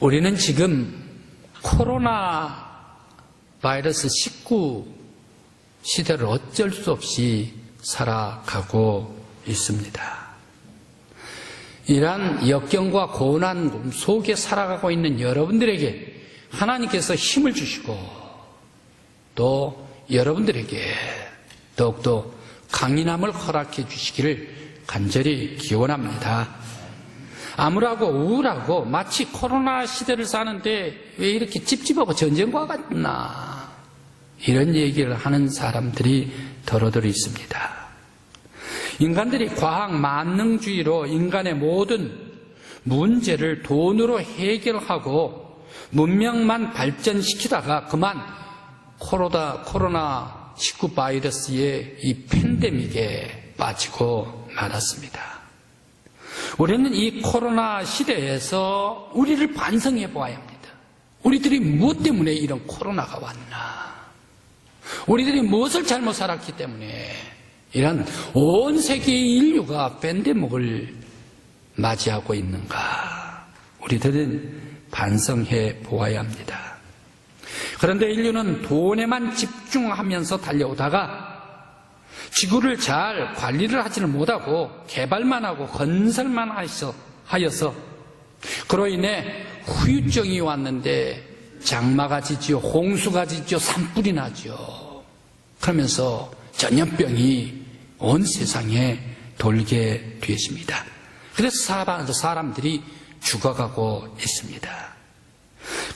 우리는 지금 코로나 바이러스 19 시대를 어쩔 수 없이 살아가고 있습니다. 이러한 역경과 고난 속에 살아가고 있는 여러분들에게 하나님께서 힘을 주시고 또 여러분들에게 더욱더 강인함을 허락해 주시기를 간절히 기원합니다. 암울하고 우울하고 마치 코로나 시대를 사는데 왜 이렇게 찝찝하고 전쟁과 같나, 이런 얘기를 하는 사람들이 더러더러 있습니다. 인간들이 과학 만능주의로 인간의 모든 문제를 돈으로 해결하고 문명만 발전시키다가 그만 코로나 19 바이러스의 이 팬데믹에 빠지고 말았습니다. 우리는 이 코로나 시대에서 우리를 반성해 보아야 합니다. 우리들이 무엇 때문에 이런 코로나가 왔나? 우리들이 무엇을 잘못 살았기 때문에 이런 온 세계의 인류가 팬데믹을 맞이하고 있는가? 우리들은 반성해 보아야 합니다. 그런데 인류는 돈에만 집중하면서 달려오다가 지구를 잘 관리를 하지는 못하고 개발만 하고 건설만 하여서 그로 인해 후유증이 왔는데 장마가 지지요, 홍수가 지지요, 산불이 나죠. 그러면서 전염병이 온 세상에 돌게 되었습니다. 그래서 사람들이 죽어가고 있습니다.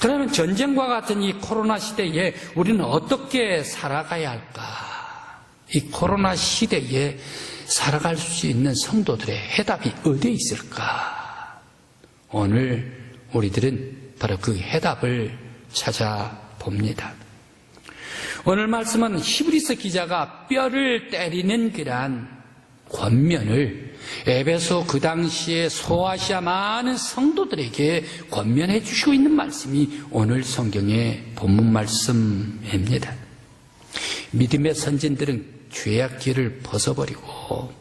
그러면 전쟁과 같은 이 코로나 시대에 우리는 어떻게 살아가야 할까? 이 코로나 시대에 살아갈 수 있는 성도들의 해답이 어디에 있을까? 오늘 우리들은 바로 그 해답을 찾아봅니다. 오늘 말씀은 히브리서 기자가 뼈를 때리는 그러한 권면을 에베소 그 당시에 소아시아 많은 성도들에게 권면해 주시고 있는 말씀이 오늘 성경의 본문 말씀입니다. 믿음의 선진들은 죄악길을 벗어버리고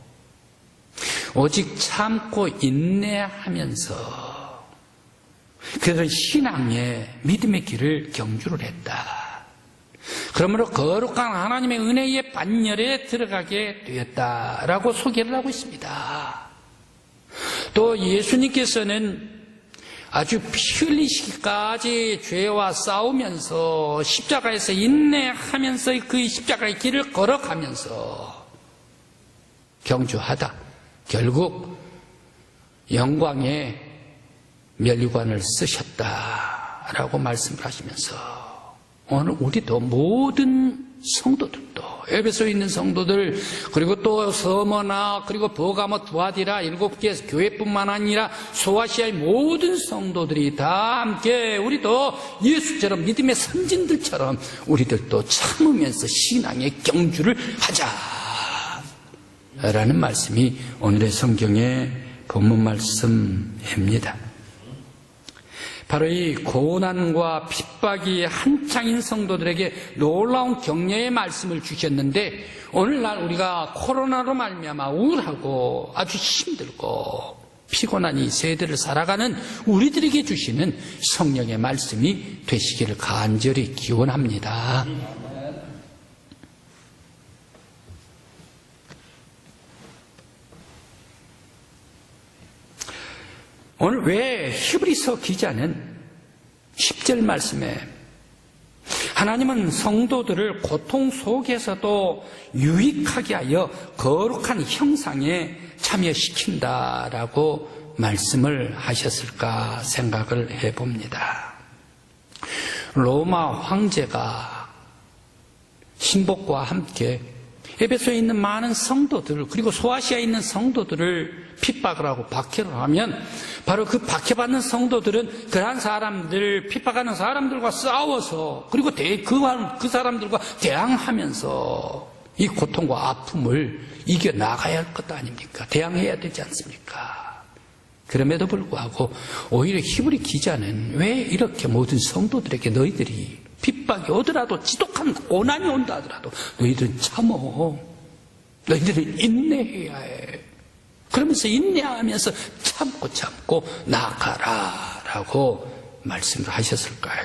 오직 참고 인내하면서 그들은 신앙의 믿음의 길을 경주를 했다. 그러므로 거룩한 하나님의 은혜의 반열에 들어가게 되었다라고 소개를 하고 있습니다. 또 예수님께서는 아주 피 흘리시기까지 죄와 싸우면서 십자가에서 인내하면서 그 십자가의 길을 걸어가면서 경주하다 결국 영광의 면류관을 쓰셨다라고 말씀을 하시면서 오늘 우리도 모든 성도들도 에베소에 있는 성도들 그리고 또 서머나 그리고 버가모 두아디라 7개 교회뿐만 아니라 소아시아의 모든 성도들이 다 함께 우리도 예수처럼 믿음의 선진들처럼 우리들도 참으면서 신앙의 경주를 하자라는 말씀이 오늘의 성경의 본문 말씀입니다. 바로 이 고난과 핍박이 한창인 성도들에게 놀라운 격려의 말씀을 주셨는데 오늘날 우리가 코로나로 말미암아 우울하고 아주 힘들고 피곤한 이 세대를 살아가는 우리들에게 주시는 성령의 말씀이 되시기를 간절히 기원합니다. 오늘 왜 히브리서 기자는 10절 말씀에 하나님은 성도들을 고통 속에서도 유익하게 하여 거룩한 형상에 참여시킨다라고 말씀을 하셨을까 생각을 해봅니다. 로마 황제가 신복과 함께 에베소에 있는 많은 성도들 그리고 소아시아에 있는 성도들을 핍박을 하고 박해를 하면 바로 그 박해받는 성도들은 그러한 사람들 핍박하는 사람들과 싸워서 그리고 그 사람들과 대항하면서 이 고통과 아픔을 이겨나가야 할 것 아닙니까? 대항해야 되지 않습니까? 그럼에도 불구하고 오히려 히브리 기자는 왜 이렇게 모든 성도들에게 너희들이 핍박이 오더라도 지독한 고난이 온다 하더라도 너희들은 참어. 너희들은 인내해야 해. 그러면서 인내하면서 참고 나아가라 라고 말씀을 하셨을까요?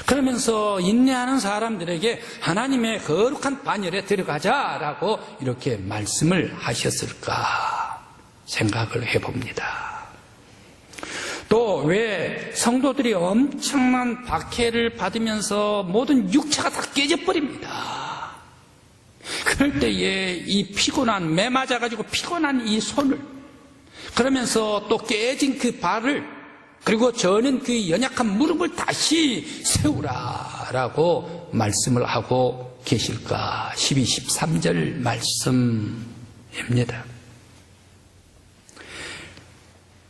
그러면서 인내하는 사람들에게 하나님의 거룩한 반열에 들어가자라고 이렇게 말씀을 하셨을까 생각을 해봅니다. 또 왜 성도들이 엄청난 박해를 받으면서 모든 육체가 다 깨져버립니다. 그럴 때에 이 피곤한, 매 맞아가지고 피곤한 이 손을, 그러면서 또 깨진 그 발을, 그리고 저는 그 연약한 무릎을 다시 세우라라고 말씀을 하고 계실까? 12, 13절 말씀입니다.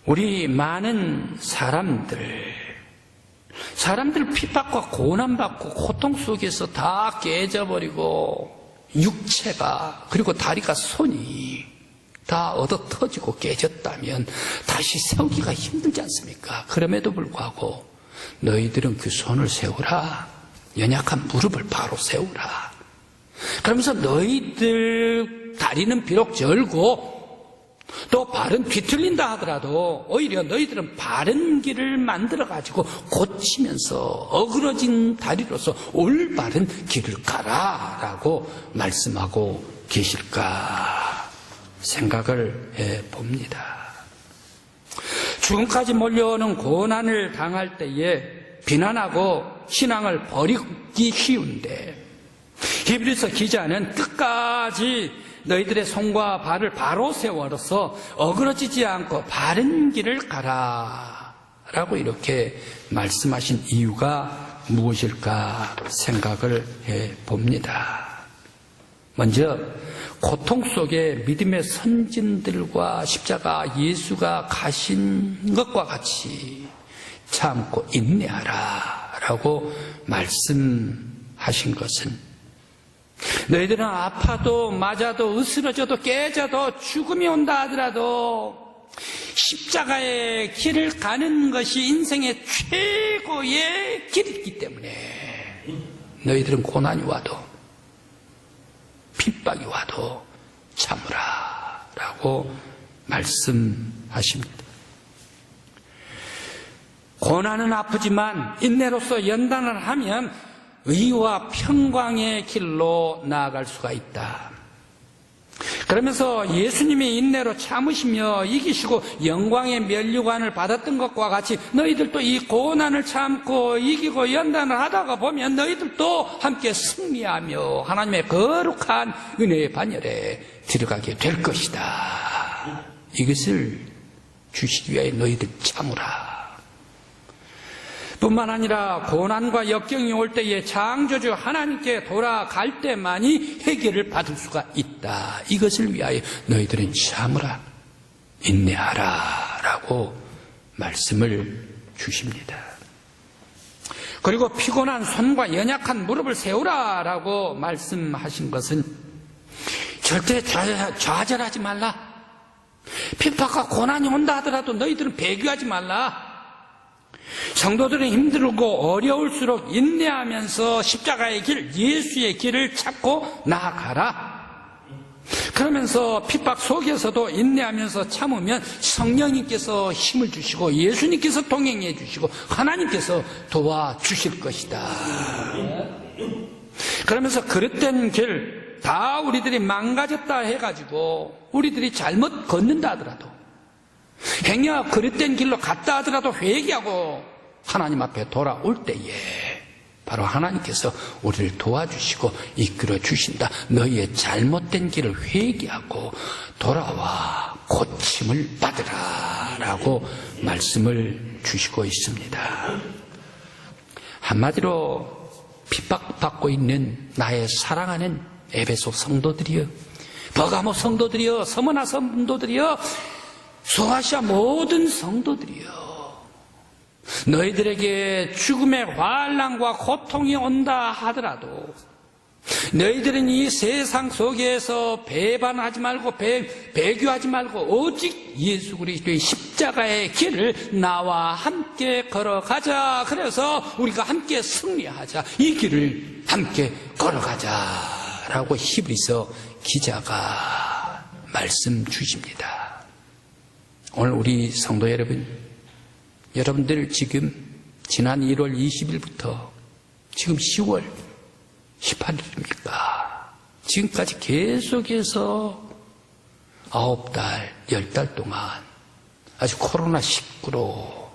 우리 많은 사람들 핍박과 고난받고 고통 속에서 다 깨져버리고 육체가, 그리고 다리가, 손이 다 얻어 터지고 깨졌다면 다시 세우기가 힘들지 않습니까? 그럼에도 불구하고 너희들은 그 손을 세우라, 연약한 무릎을 바로 세우라. 그러면서 너희들 다리는 비록 절고 또 발은 뒤틀린다 하더라도 오히려 너희들은 바른 길을 만들어가지고 고치면서 어그러진 다리로서 올바른 길을 가라라고 말씀하고 계실까 생각을 해봅니다. 죽음까지 몰려오는 고난을 당할 때에 비난하고 신앙을 버리기 쉬운데, 히브리서 기자는 끝까지 너희들의 손과 발을 바로 세워서 어그러지지 않고 바른 길을 가라 라고 이렇게 말씀하신 이유가 무엇일까 생각을 해봅니다. 먼저 고통 속에 믿음의 선진들과 십자가 예수가 가신 것과 같이 참고 인내하라 라고 말씀하신 것은, 너희들은 아파도 맞아도 으스러져도 깨져도 죽음이 온다 하더라도 십자가의 길을 가는 것이 인생의 최고의 길이기 때문에 너희들은 고난이 와도 핍박이 와도 참으라 라고 말씀하십니다. 고난은 아프지만 인내로서 연단을 하면 의와 평강의 길로 나아갈 수가 있다. 그러면서 예수님이 인내로 참으시며 이기시고 영광의 면류관을 받았던 것과 같이 너희들도 이 고난을 참고 이기고 연단을 하다가 보면 너희들도 함께 승리하며 하나님의 거룩한 은혜의 반열에 들어가게 될 것이다. 이것을 주시기 위하여 너희들 참으라. 뿐만 아니라 고난과 역경이 올 때에 창조주 하나님께 돌아갈 때만이 해결을 받을 수가 있다. 이것을 위하여 너희들은 참으라, 인내하라 라고 말씀을 주십니다. 그리고 피곤한 손과 연약한 무릎을 세우라 라고 말씀하신 것은 절대 좌절하지 말라. 핍박과 고난이 온다 하더라도 너희들은 배교하지 말라. 성도들은 힘들고 어려울수록 인내하면서 십자가의 길, 예수의 길을 찾고 나아가라. 그러면서 핍박 속에서도 인내하면서 참으면 성령님께서 힘을 주시고 예수님께서 동행해 주시고 하나님께서 도와주실 것이다. 그러면서 그릇된 길, 다 우리들이 망가졌다 해가지고 우리들이 잘못 걷는다 하더라도, 행여 그릇된 길로 갔다 하더라도 회개하고 하나님 앞에 돌아올 때에 바로 하나님께서 우리를 도와주시고 이끌어 주신다. 너희의 잘못된 길을 회개하고 돌아와 고침을 받으라 라고 말씀을 주시고 있습니다. 한마디로 핍박받고 있는 나의 사랑하는 에베소 성도들이여, 버가모 성도들이여, 서머나 성도들이여, 소아시아 모든 성도들이여, 너희들에게 죽음의 환난과 고통이 온다 하더라도 너희들은 이 세상 속에서 배반하지 말고 배교하지 말고 오직 예수 그리스도의 십자가의 길을 나와 함께 걸어가자. 그래서 우리가 함께 승리하자. 이 길을 함께 걸어가자라고 히브리서 기자가 말씀 주십니다. 오늘 우리 성도 여러분, 여러분들 지금 지난 1월 20일부터 지금 10월 18일입니까? 지금까지 계속해서 9달, 10달 동안 아주 코로나19로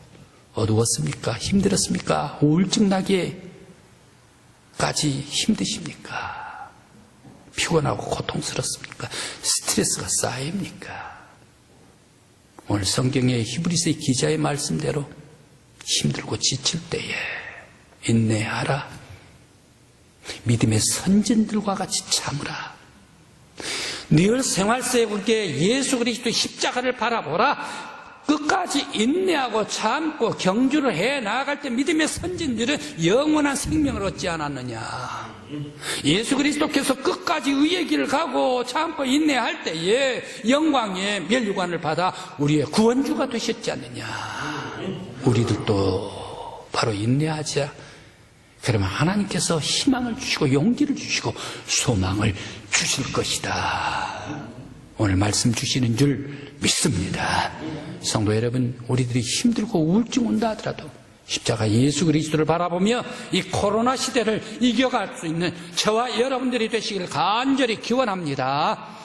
어두웠습니까? 힘들었습니까? 우울증 나기까지 힘드십니까? 피곤하고 고통스럽습니까? 스트레스가 쌓입니까? 오늘 성경의 히브리서의 기자의 말씀대로 힘들고 지칠 때에 인내하라. 믿음의 선진들과 같이 참으라. 늘 생활 속에 예수 그리스도 십자가를 바라보라. 끝까지 인내하고 참고 경주를 해 나아갈 때 믿음의 선진들은 영원한 생명을 얻지 않았느냐. 예수 그리스도께서 끝까지 의의 길을 가고 참고 인내할 때에 영광의 면류관을 받아 우리의 구원주가 되셨지 않느냐. 우리들도 바로 인내하자. 그러면 하나님께서 희망을 주시고 용기를 주시고 소망을 주실 것이다. 오늘 말씀 주시는 줄 믿습니다. 성도 여러분, 우리들이 힘들고 우울증 온다 하더라도 십자가 예수 그리스도를 바라보며 이 코로나 시대를 이겨갈 수 있는 저와 여러분들이 되시길 간절히 기원합니다.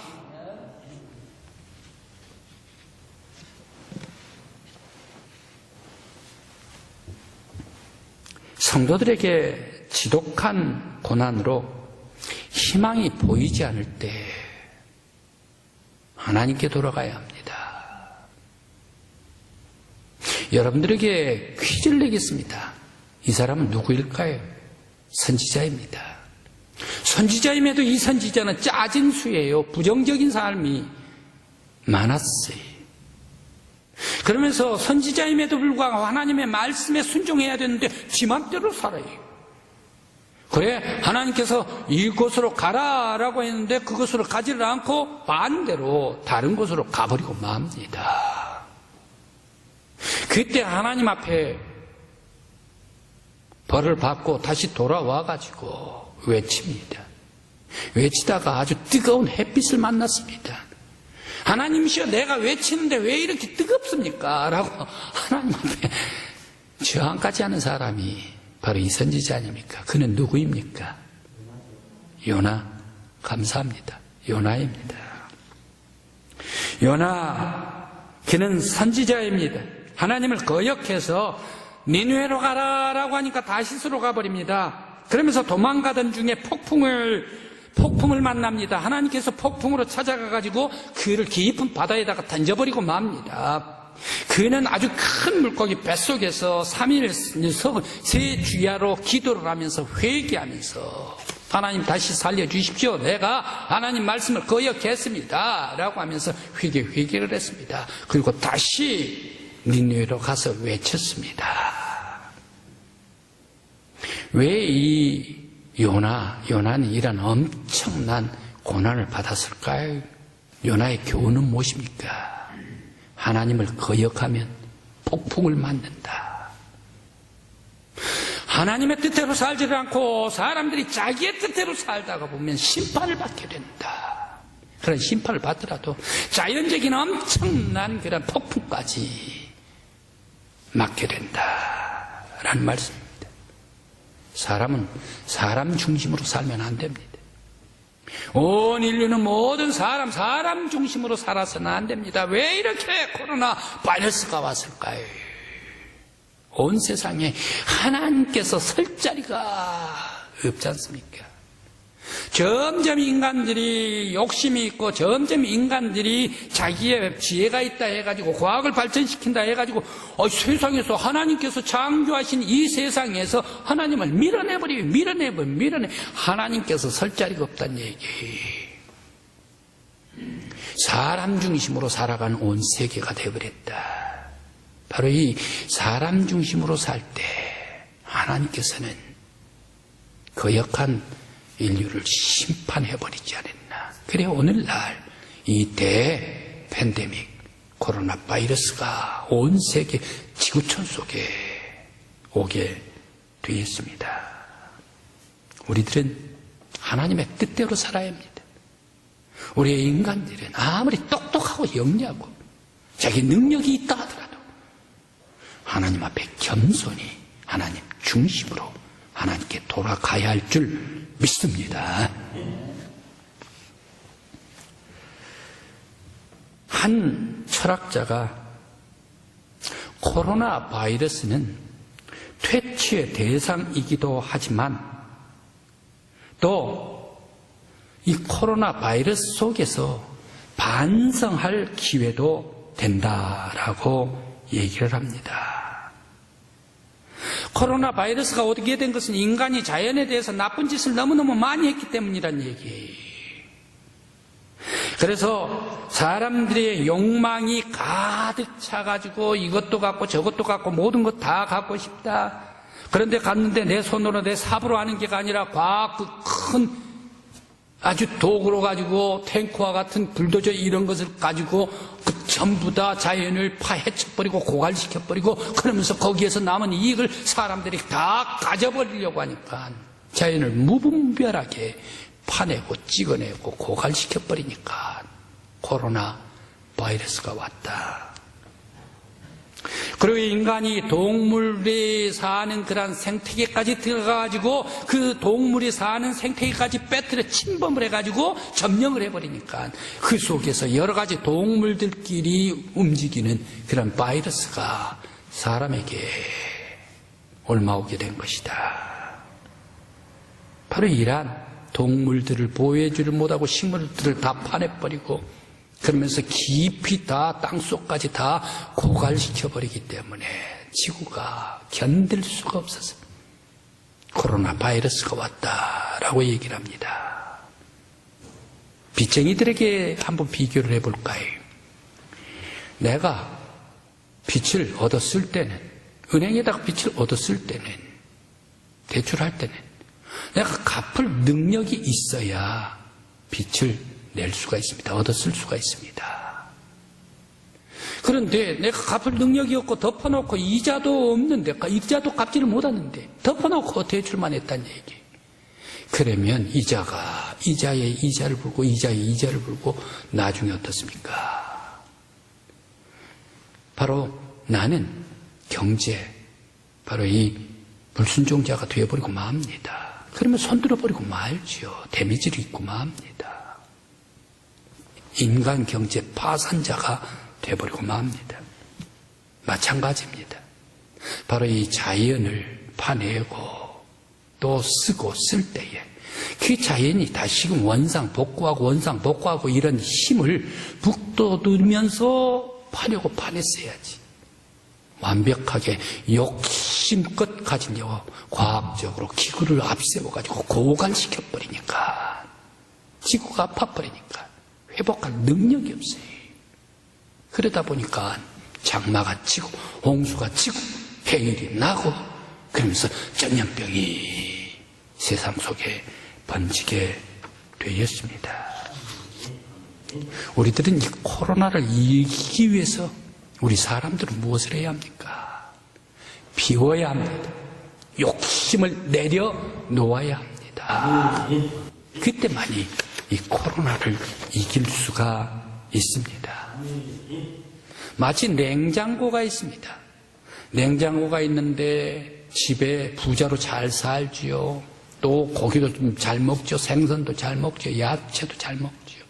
성도들에게 지독한 고난으로 희망이 보이지 않을 때 하나님께 돌아가야 합니다. 여러분들에게 퀴즈를 내겠습니다. 이 사람은 누구일까요? 선지자입니다. 선지자임에도 이 선지자는 짜진 수예요. 부정적인 삶이 많았어요. 그러면서 선지자임에도 불구하고 하나님의 말씀에 순종해야 되는데 지 맘대로 살아요. 그래 하나님께서 이곳으로 가라라고 했는데 그곳으로 가지를 않고 반대로 다른 곳으로 가버리고 맙니다. 그때 하나님 앞에 벌을 받고 다시 돌아와가지고 외칩니다. 외치다가 아주 뜨거운 햇빛을 만났습니다. 하나님이시여, 내가 외치는데 왜 이렇게 뜨겁습니까? 라고 하나님 앞에 저항까지 하는 사람이 바로 이 선지자 아닙니까? 그는 누구입니까? 요나. 감사합니다. 요나입니다. 요나, 그는 선지자입니다. 하나님을 거역해서 니느웨로 가라라고 하니까 다시스로 가버립니다. 그러면서 도망가던 중에 폭풍을 만납니다. 하나님께서 폭풍으로 찾아가가지고 그를 깊은 바다에다가 던져버리고 맙니다. 그는 아주 큰 물고기 뱃속에서 3일 새 주야로 기도를 하면서 회개하면서 하나님 다시 살려주십시오. 내가 하나님 말씀을 거역했습니다. 라고 하면서 회개를 했습니다. 그리고 다시 니느웨로 가서 외쳤습니다. 왜 이 요나는 이런 엄청난 고난을 받았을까요? 요나의 교훈은 무엇입니까? 하나님을 거역하면 폭풍을 맞는다. 하나님의 뜻대로 살지를 않고 사람들이 자기의 뜻대로 살다가 보면 심판을 받게 된다. 그런 심판을 받더라도 자연적인 엄청난 그런 폭풍까지 맞게 된다라는 말씀입니다. 사람은 사람 중심으로 살면 안 됩니다. 온 인류는 모든 사람 중심으로 살아서는 안 됩니다. 왜 이렇게 코로나 바이러스가 왔을까요? 온 세상에 하나님께서 설 자리가 없지 않습니까? 점점 인간들이 욕심이 있고 점점 인간들이 자기의 지혜가 있다 해가지고 과학을 발전시킨다 해가지고 세상에서 하나님께서 창조하신 이 세상에서 하나님을 밀어내 하나님께서 설 자리가 없다는 얘기. 사람 중심으로 살아가는 온 세계가 되어버렸다. 바로 이 사람 중심으로 살 때 하나님께서는 거역한 인류를 심판해버리지 않았나. 그래 오늘날 이 팬데믹 코로나 바이러스가 온 세계 지구촌 속에 오게 되었습니다. 우리들은 하나님의 뜻대로 살아야 합니다. 우리의 인간들은 아무리 똑똑하고 영리하고 자기 능력이 있다 하더라도 하나님 앞에 겸손히 하나님 중심으로 하나님께 돌아가야 할 줄 믿습니다. 한 철학자가 코로나 바이러스는 퇴치의 대상이기도 하지만 또 이 코로나 바이러스 속에서 반성할 기회도 된다라고 얘기를 합니다. 코로나 바이러스가 오게 된 것은 인간이 자연에 대해서 나쁜 짓을 너무너무 많이 했기 때문이란 얘기. 그래서 사람들의 욕망이 가득 차가지고 이것도 갖고 저것도 갖고 모든 것 다 갖고 싶다. 그런데 갔는데 내 손으로 내 삽으로 하는 게 아니라 과학 그 큰 아주 도구로 가지고 탱크와 같은 불도저 이런 것을 가지고 그 전부 다 자연을 파헤쳐버리고 고갈시켜버리고 그러면서 거기에서 남은 이익을 사람들이 다 가져버리려고 하니까 자연을 무분별하게 파내고 찍어내고 고갈시켜버리니까 코로나 바이러스가 왔다. 그리고 인간이 동물이 사는 그런 생태계까지 들어가가지고 그 동물이 사는 생태계까지 빼뜨려 침범을 해가지고 점령을 해버리니까 그 속에서 여러 가지 동물들끼리 움직이는 그런 바이러스가 사람에게 옮아오게 된 것이다. 바로 이러한 동물들을 보호해주를 못하고 식물들을 다 파내버리고 그러면서 깊이 다 땅속까지 다 고갈시켜버리기 때문에 지구가 견딜 수가 없어서 코로나 바이러스가 왔다라고 얘기를 합니다. 빚쟁이들에게 한번 비교를 해볼까요? 내가 빚을 얻었을 때는 은행에다가 빚을 얻었을 때는 대출할 때는 내가 갚을 능력이 있어야 빚을 낼 수가 있습니다. 얻었을 수가 있습니다. 그런데 내가 갚을 능력이 없고 덮어놓고 이자도 없는데 이자도 갚지를 못하는데 덮어놓고 대출만 했다는 얘기. 그러면 이자에 이자를 불고 이자에 이자를 불고 나중에 어떻습니까? 바로 나는 바로 이 불순종자가 되어버리고 맙니다. 그러면 손들어버리고 말지요. 데미지를 입고 맙니다. 인간 경제 파산자가 되어버리고 맙니다. 마찬가지입니다. 바로 이 자연을 파내고 또 쓰고 쓸 때에 그 자연이 다시금 원상복구하고 이런 힘을 북돋으면서 파려고 파냈어야지. 완벽하게 욕심껏 가지려고 과학적으로 기구를 앞세워가지고 고갈시켜버리니까 지구가 아파버리니까 회복할 능력이 없어요. 그러다 보니까 장마가 치고 홍수가 치고 해일이 나고 그러면서 전염병이 세상 속에 번지게 되었습니다. 우리들은 이 코로나를 이기기 위해서 우리 사람들은 무엇을 해야 합니까? 비워야 합니다. 욕심을 내려놓아야 합니다. 그때만이 이 코로나를 이길 수가 있습니다. 마치 냉장고가 있습니다. 냉장고가 있는데 집에 부자로 잘 살지요. 또 고기도 좀 잘 먹죠. 생선도 잘 먹죠. 야채도 잘 먹죠.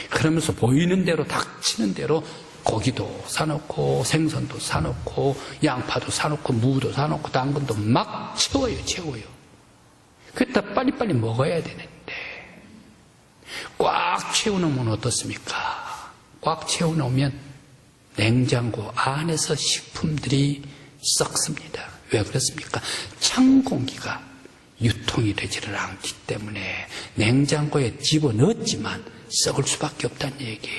그러면서 보이는 대로 닥치는 대로 고기도 사놓고 생선도 사놓고 양파도 사놓고 무도 사놓고 당근도 막 채워요. 그때 빨리빨리 먹어야 되는데 꽉 채워놓으면 어떻습니까? 꽉 채워놓으면 냉장고 안에서 식품들이 썩습니다. 왜 그렇습니까? 찬 공기가 유통이 되지를 않기 때문에 냉장고에 집어넣었지만 썩을 수밖에 없다는 얘기.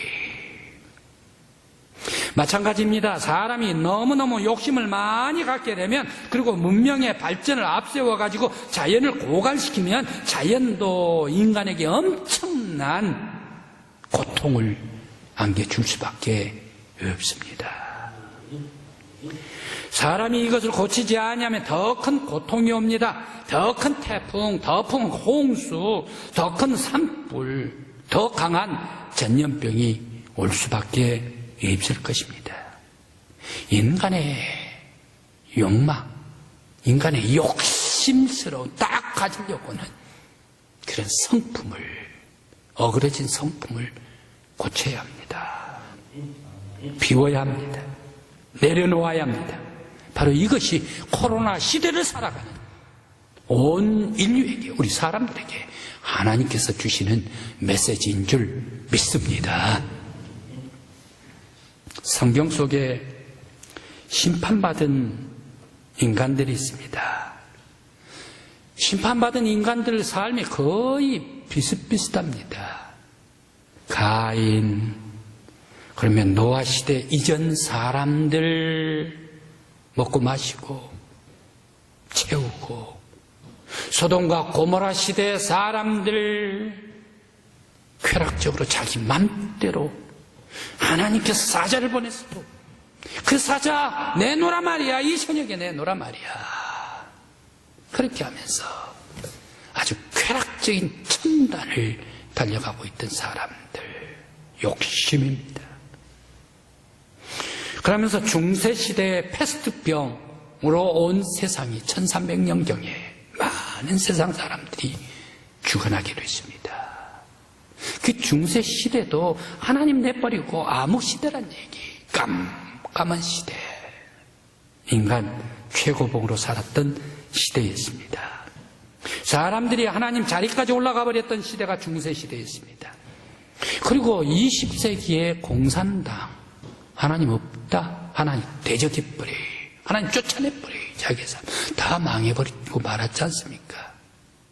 마찬가지입니다. 사람이 너무너무 욕심을 많이 갖게 되면 그리고 문명의 발전을 앞세워가지고 자연을 고갈시키면 자연도 인간에게 엄청난 고통을 안겨줄 수밖에 없습니다. 사람이 이것을 고치지 않으면 더 큰 고통이 옵니다. 더 큰 태풍, 더 큰 홍수, 더 큰 산불, 더 강한 전염병이 올 수밖에 없을 것입니다. 인간의 욕망, 인간의 욕심스러운 딱 가지려고 하는 그런 성품을, 어그러진 성품을 고쳐야 합니다. 비워야 합니다. 내려놓아야 합니다. 바로 이것이 코로나 시대를 살아가는 온 인류에게, 우리 사람들에게 하나님께서 주시는 메시지인 줄 믿습니다. 성경 속에 심판받은 인간들이 있습니다. 심판받은 인간들 삶이 거의 비슷비슷합니다. 가인, 그러면 노아 시대 이전 사람들 먹고 마시고 채우고, 소돔과 고모라 시대 사람들 쾌락적으로 자기 맘대로 하나님께서 사자를 보냈어도 그 사자 내놓으라 말이야, 이 저녁에 내놓으라 말이야. 그렇게 하면서 아주 쾌락적인 첨단을 달려가고 있던 사람들, 욕심입니다. 그러면서 중세시대의 패스트병으로 온 세상이 1300년경에 많은 세상 사람들이 죽어나게 됐습니다. 그 중세시대도 하나님 내버리고 아무 시대란 얘기, 깜깜한 시대, 인간 최고봉으로 살았던 시대였습니다. 사람들이 하나님 자리까지 올라가 버렸던 시대가 중세시대였습니다. 그리고 20세기의 공산당, 하나님 없다, 하나님 대적해버려, 하나님 쫓아내버려, 자기 삶 다 망해버리고 말았지 않습니까?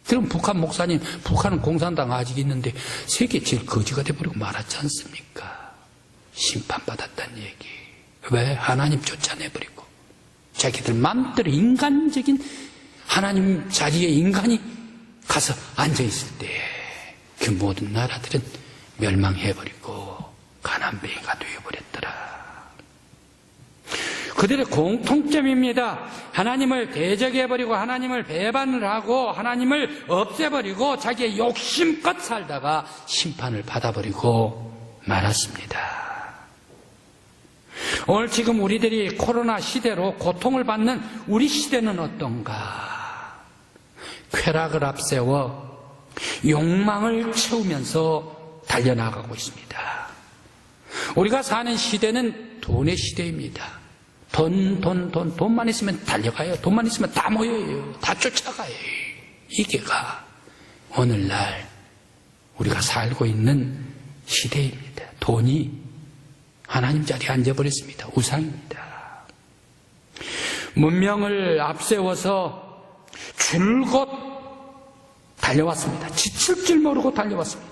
그럼 북한 목사님, 북한은 공산당 아직 있는데 세계 제일 거지가 돼버리고 말았지 않습니까? 심판받았다는 얘기. 왜? 하나님 쫓아내버리고 자기들 마음대로 인간적인 하나님 자리에 인간이 가서 앉아있을 때 그 모든 나라들은 멸망해버리고 가난뱅이가 되어버렸더라. 그들의 공통점입니다. 하나님을 대적해버리고 하나님을 배반을 하고 하나님을 없애버리고 자기의 욕심껏 살다가 심판을 받아버리고 말았습니다. 오늘 지금 우리들이 코로나 시대로 고통을 받는 우리 시대는 어떤가? 쾌락을 앞세워 욕망을 채우면서 달려나가고 있습니다. 우리가 사는 시대는 돈의 시대입니다. 돈만 있으면 달려가요. 돈만 있으면 다 모여요. 다 쫓아가요. 이게가 오늘날 우리가 살고 있는 시대입니다. 돈이 하나님 자리에 앉아버렸습니다. 우상입니다. 문명을 앞세워서 줄곧 달려왔습니다. 지칠 줄 모르고 달려왔습니다.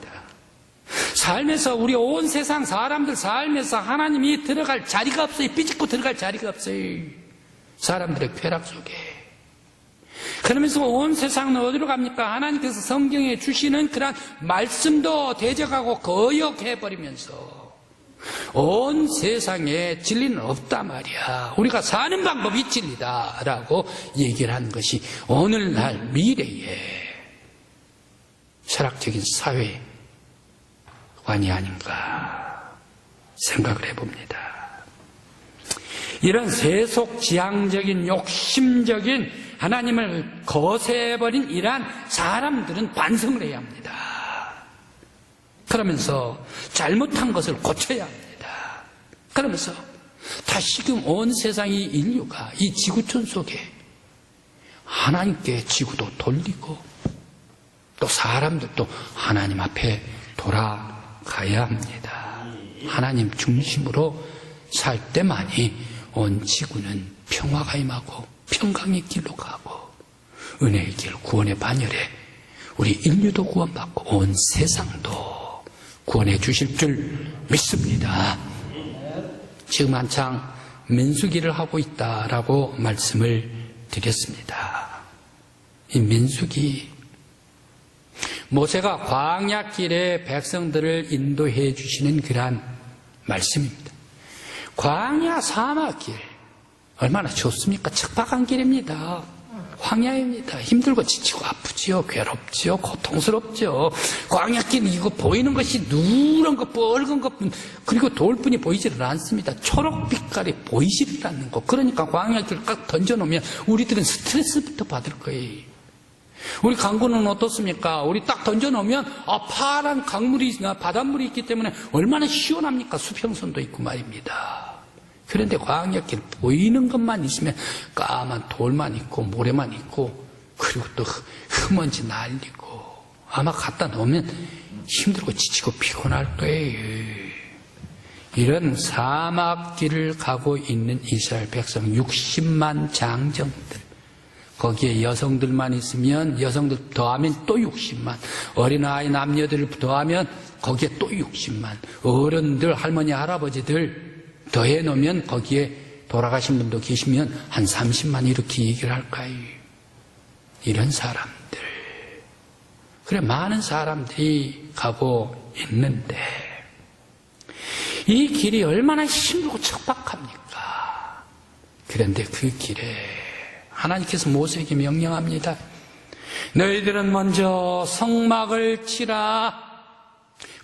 삶에서 우리 온 세상 사람들 삶에서 하나님이 들어갈 자리가 없어요. 삐집고 들어갈 자리가 없어요. 사람들의 쾌락 속에. 그러면서 온 세상은 어디로 갑니까? 하나님께서 성경에 주시는 그런 말씀도 대적하고 거역해버리면서 온 세상에 진리는 없다 말이야. 우리가 사는 방법이 진리다라고 얘기를 한 것이 오늘날 미래의 철학적인 사회 관이 아닌가 생각을 해봅니다. 이런 세속지향적인 욕심적인 하나님을 거세해버린 이러한 사람들은 반성을 해야 합니다. 그러면서 잘못한 것을 고쳐야 합니다. 그러면서 다시금 온 세상의 인류가 이 지구촌 속에 하나님께 지구도 돌리고 또 사람들도 하나님 앞에 돌아가야 합니다. 하나님 중심으로 살 때만이 온 지구는 평화가 임하고 평강의 길로 가고 은혜의 길, 구원의 반열에 우리 인류도 구원받고 온 세상도 구원해 주실 줄 믿습니다. 지금 한창 민수기를 하고 있다라고 말씀을 드렸습니다. 이 민수기, 모세가 광야길에 백성들을 인도해 주시는 그러한 말씀입니다. 광야 사막길 얼마나 좋습니까? 척박한 길입니다. 광야입니다. 힘들고 지치고 아프지요. 괴롭지요. 고통스럽죠. 광야길 이거 보이는 것이 누런 것, 뻘건 것, 그리고 돌뿐이 보이지를 않습니다. 초록 빛깔이 보이지를 않는 것. 그러니까 광야길 딱 던져놓으면 우리들은 스트레스부터 받을 거예요. 우리 강구는 어떻습니까? 우리 딱 던져놓으면 파란 강물이, 바닷물이 있기 때문에 얼마나 시원합니까? 수평선도 있고 말입니다. 그런데 광야길 보이는 것만 있으면 까만 돌만 있고 모래만 있고 그리고 또 흙먼지 날리고 아마 갖다 놓으면 힘들고 지치고 피곤할 거예요. 이런 사막길을 가고 있는 이스라엘 백성 60만 장정들, 거기에 여성들만 있으면 여성들 더하면 또 60만, 어린아이 남녀들을 더하면 거기에 또 60만, 어른들 할머니 할아버지들 더해 놓으면 거기에 돌아가신 분도 계시면 한 30만 이렇게 얘기를 할까요? 이런 사람들. 그래, 많은 사람들이 가고 있는데 이 길이 얼마나 힘들고 척박합니까? 그런데 그 길에 하나님께서 모세에게 명령합니다. 너희들은 먼저 성막을 치라.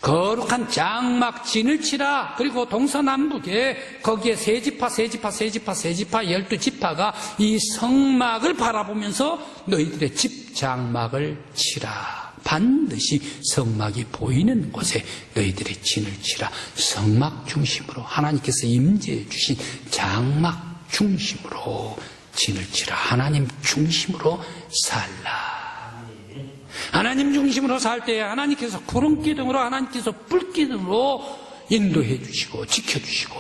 거룩한 장막 진을 치라. 그리고 동서남북에 거기에 세 지파 12지파가 이 성막을 바라보면서 너희들의 집 장막을 치라. 반드시 성막이 보이는 곳에 너희들의 진을 치라. 성막 중심으로 하나님께서 임재해 주신 장막 중심으로 진을 치라. 하나님 중심으로 살라. 하나님 중심으로 살 때 하나님께서 구름기둥으로, 하나님께서 불기둥으로 인도해 주시고 지켜주시고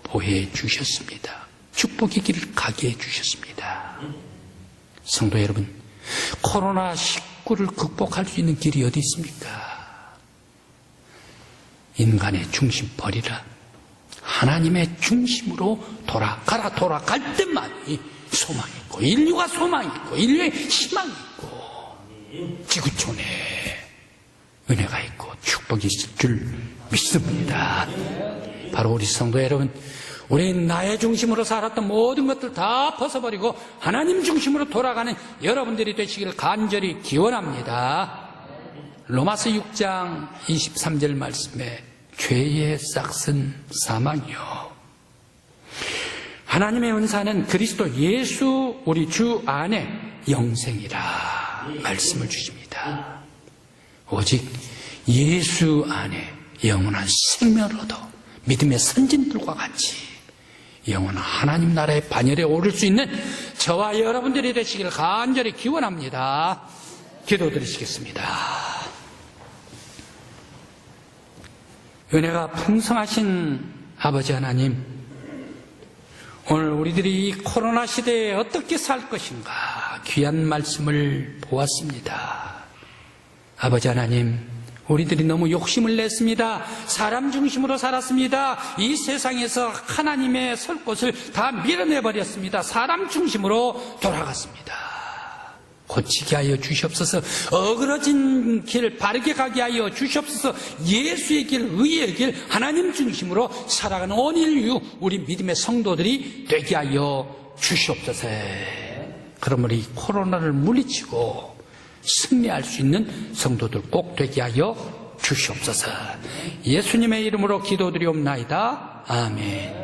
보호해 주셨습니다. 축복의 길을 가게 해 주셨습니다. 성도 여러분, 코로나19를 극복할 수 있는 길이 어디 있습니까? 인간의 중심 버리라. 하나님의 중심으로 돌아갈 때만이 소망이 있고, 인류가 소망이 있고, 인류의 희망이 있고, 지구촌에 은혜가 있고 축복이 있을 줄 믿습니다. 바로 우리 성도 여러분, 우리는 나의 중심으로 살았던 모든 것들 다 벗어버리고 하나님 중심으로 돌아가는 여러분들이 되시기를 간절히 기원합니다. 로마서 6장 23절 말씀에 죄의 싹은 사망이요, 하나님의 은사는 그리스도 예수 우리 주 안에 영생이라 말씀을 주십니다. 오직 예수 안에 영원한 생명을 얻어 믿음의 선진들과 같이 영원한 하나님 나라의 반열에 오를 수 있는 저와 여러분들이 되시기를 간절히 기원합니다. 기도드리시겠습니다. 은혜가 풍성하신 아버지 하나님, 오늘 우리들이 이 코로나 시대에 어떻게 살 것인가 귀한 말씀을 보았습니다. 아버지 하나님, 우리들이 너무 욕심을 냈습니다. 사람 중심으로 살았습니다. 이 세상에서 하나님의 설 곳을 다 밀어내버렸습니다. 사람 중심으로 돌아갔습니다. 고치게 하여 주시옵소서. 어그러진 길 바르게 가게 하여 주시옵소서. 예수의 길, 의의 길, 하나님 중심으로 살아가는 온 인류, 우리 믿음의 성도들이 되게 하여 주시옵소서. 그러므로 이 코로나를 물리치고 승리할 수 있는 성도들 꼭 되게 하여 주시옵소서. 예수님의 이름으로 기도드리옵나이다. 아멘.